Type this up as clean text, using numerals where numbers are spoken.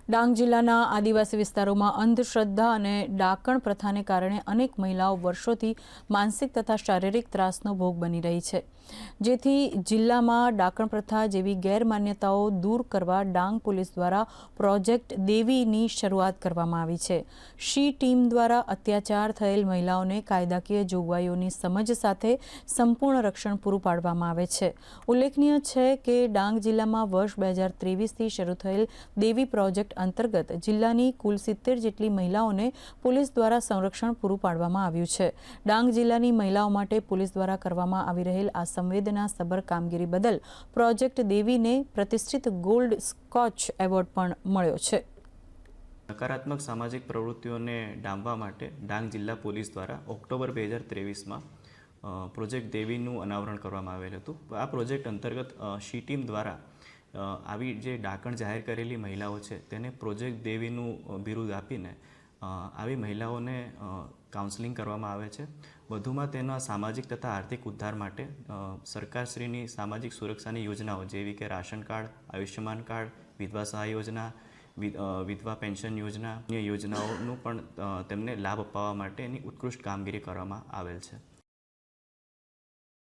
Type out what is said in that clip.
ડાંગ જિલ્લાના આદિવાસી વિસ્તારોમાં અંધશ્રદ્ધા અને ડાકણ પ્રથાને કારણે અનેક મહિલાઓ વર્ષોથી માનસિક તથા શારીરિક ત્રાસનો ભોગ બની રહી છે, જેથી જિલ્લામાં ડાકણ પ્રથા જેવી ગેરમાન્યતાઓ દૂર કરવા ડાંગ પોલીસ દ્વારા પ્રોજેક્ટ દેવીની શરૂઆત કરવામાં આવી છે। શી ટીમ દ્વારા અત્યાચાર થયેલ મહિલાઓને કાયદાકીય જોગવાઈઓની સમજ સાથે સંપૂર્ણ રક્ષણ પૂરું પાડવામાં આવે છે। ઉલ્લેખનીય છે કે ડાંગ જિલ્લામાં વર્ષ 2023થી શરૂ થયેલ દેવી પ્રોજેક્ટ अंतर्गत जिल्लानी कुल 70 જેટલી મહિલાઓને પોલીસ દ્વારા સંરક્ષણ પૂરું પાડવામાં આવ્યું છે। ડાંગ જિલ્લાની મહિલાઓ માટે પોલીસ દ્વારા કરવામાં આવી રહેલ આ સંવેદનાસભર કામગીરી બદલ પ્રોજેક્ટ દેવીને પ્રતિષ્ઠિત ગોલ્ડ સ્કોચ એવોર્ડ પણ મળ્યો છે। નકારાત્મક સામાજિક પ્રવૃત્તિઓને ડામવા માટે ડાંગ જિલ્લા પોલીસ દ્વારા ઓક્ટોબર 2023માં પ્રોજેક્ટ દેવીનું અનાવરણ કરવામાં આવેલ હતું। આ પ્રોજેક્ટ અંતર્ગત શી ટીમ દ્વારા આવી જે ડાકણ જાહેર કરેલી મહિલાઓ છે તેને પ્રોજેક્ટ દેવીનું બિરુદ આપીને આવી મહિલાઓને કાઉન્સેલિંગ કરવામાં આવે છે। વધુમાં તેના સામાજિક તથા આર્થિક ઉદ્ધાર માટે સરકારશ્રીની સામાજિક સુરક્ષાની યોજનાઓ જેવી કે રાશન કાર્ડ, આયુષ્યમાન કાર્ડ, વિધવા સહાય યોજના, વિધવા પેન્શન યોજનાઓનું પણ તેમને લાભ અપાવવા માટેની ઉત્કૃષ્ટ કામગીરી કરવામાં આવેલ છે।